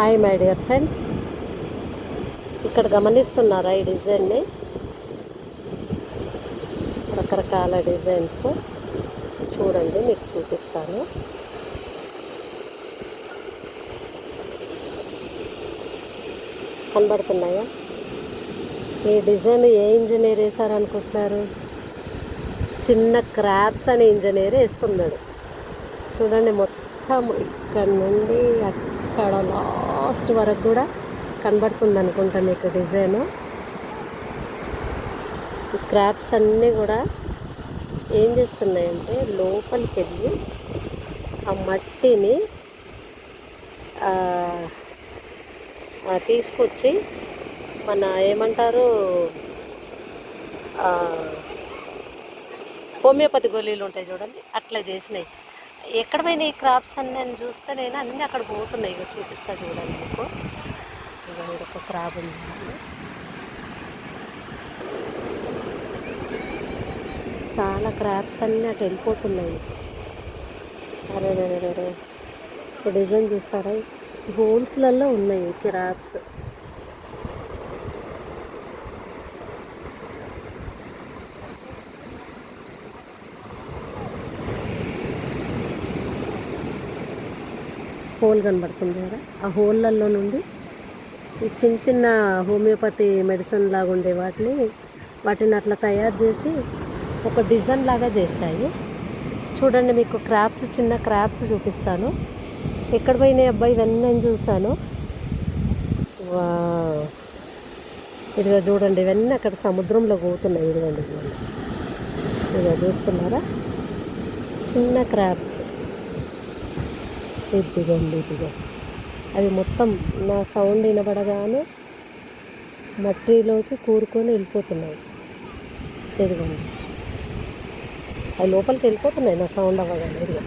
Hi my dear friends, ఇక్కడ గమనిస్తున్నారా ఈ డిజైన్ని? రకరకాల డిజైన్స్ చూడండి, మీకు చూపిస్తాను. కనబడుతున్నాయా? ఈ డిజైన్ ఏ ఇంజనీర్ వేశారనుకుంటున్నారు? చిన్న క్రాబ్స్ అనే ఇంజనీర్ వేస్తున్నాడు. చూడండి, మొత్తం ఇక్కడ నుండి అక్కడ లాస్ట్ వరకు కూడా కనబడుతుంది అనుకుంటా మీకు డిజైను. ఈ క్రాబ్స్ అన్నీ కూడా ఏం చేస్తున్నాయంటే లోపలికి వెళ్ళి ఆ మట్టిని తీసుకొచ్చి మన ఏమంటారు హోమియోపతి గోళీలు ఉంటాయి చూడండి, అట్లా చేసినాయి. ఎక్కడ పోయినా ఈ క్రాప్స్ అన్నీ నేను చూస్తే నేను అన్నీ అక్కడ పోతున్నాయి. ఇక చూపిస్తా చూడండి మీకు. ఇక మీరు ఒక క్రాప్ ఉంది, చాలా క్రాప్స్ అన్నీ అటు వెళ్ళిపోతున్నాయి. అరే ఇప్పుడు డిజైన్ చూసారా? హోల్స్లలో ఉన్నాయి క్రాప్స్. హోల్ కనబడుతుంది కదా, ఆ హోల్లలో నుండి ఈ చిన్న చిన్న హోమియోపతి మెడిసిన్ లాగా ఉండే వాటిని అట్లా తయారు చేసి ఒక డిజైన్ లాగా చేశాయి. చూడండి, మీకు క్రాప్స్, చిన్న క్రాప్స్ చూపిస్తాను. ఎక్కడ పోయినాయి అబ్బాయి ఇవన్నీ నేను చూశాను. ఇదిగా చూడండి, ఇవన్నీ అక్కడ సముద్రంలో పోతున్నాయి. ఇదిగోండి, ఇదిగా చూస్తున్నారా? చిన్న క్రాప్స్. ఇదిగో అవి మొత్తం నా సౌండ్ వినబడగానే మట్టిలోకి కూరుకొని వెళ్ళిపోతున్నాయి. ఇదిగోండి, అవి లోపలికి వెళ్ళిపోతున్నాయి నా సౌండ్ అవ్వగానే. ఇదిగో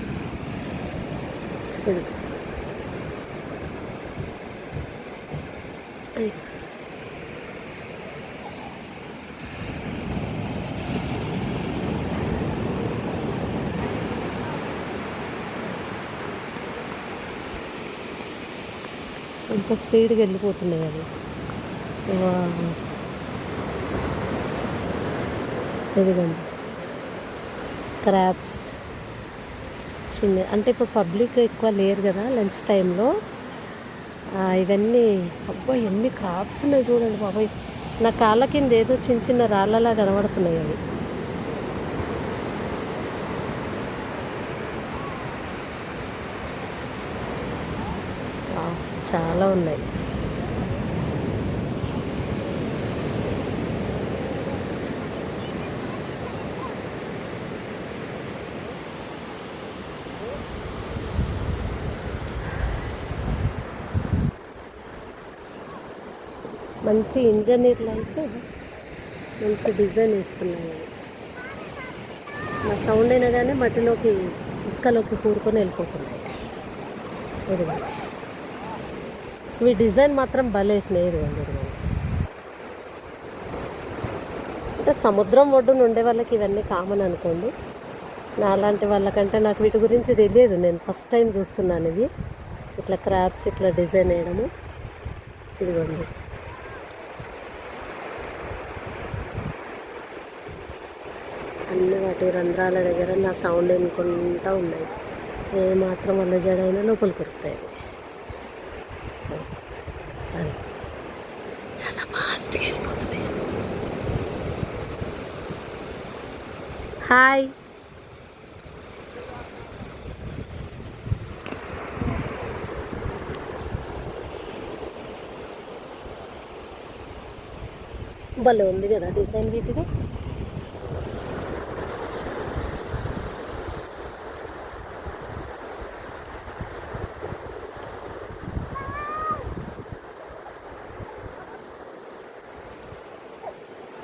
ఇది ఎంత స్పీడ్గా వెళ్ళిపోతున్నాయి అవి. ఇదిగోండి క్రాబ్స్ చిన్న, అంటే ఇప్పుడు పబ్లిక్ ఎక్కువ లేరు కదా లంచ్ టైంలో. ఇవన్నీ అబ్బాయి ఎన్ని క్రాబ్స్ ఉన్నాయి చూడండి బాబాయ్. నా కాళ్ళ కింద ఏదో చిన్న చిన్న రాళ్ళలా కనబడుతున్నాయి అవి. చాలా ఉన్నాయి. మంచి ఇంజనీర్లు అయితే మంచి డిజైన్ వేస్తున్నాయి. నా సౌండ్ అయినా కానీ మట్టిలోకి, ఇసుకలోకి కూరుకొని వెళ్ళిపోతున్నాయి. ఇవి డిజైన్ మాత్రం భలేసినాయి. అంటే సముద్రం ఒడ్డున ఉండే వాళ్ళకి ఇవన్నీ కామన్ అనుకోండి. నాలాంటి వాళ్ళకంటే నాకు వీటి గురించి తెలియదు. నేను ఫస్ట్ టైం చూస్తున్నాను ఇవి ఇట్లా క్రాప్స్ ఇట్లా డిజైన్ వేయడము. ఇదిగోండి, అన్ని వాటి రంధ్రాల దగ్గర నా సౌండ్ వినుకుంటూ ఉన్నాయి. ఏమాత్రం వాళ్ళ జడైనా లోపలికి కొరుకుతాయి. చాలా ఫాస్ట్గా వెళ్ళిపోతున్నాయి. హాయ్, భలే ఉంది కదా డిజైన్ వీటిది.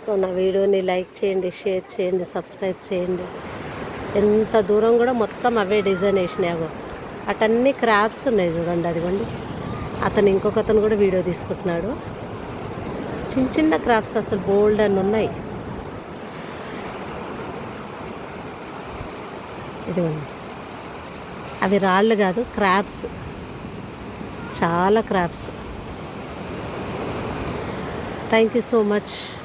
సో నా వీడియోని లైక్ చేయండి, షేర్ చేయండి, సబ్స్క్రైబ్ చేయండి. ఎంత దూరం కూడా మొత్తం అవే డిజైన్ వేసినాయో. అటన్నీ క్రాప్స్ ఉన్నాయి చూడండి. అదిగోండి, ఇంకొక అతను కూడా వీడియో తీసుకుంటున్నాడు. చిన్న చిన్న క్రాప్స్ అసలు బోల్డ్ అని ఉన్నాయి. ఇదిగోండి, అవి రాళ్ళు కాదు, క్రాబ్స్. చాలా crafts. Thank you so much.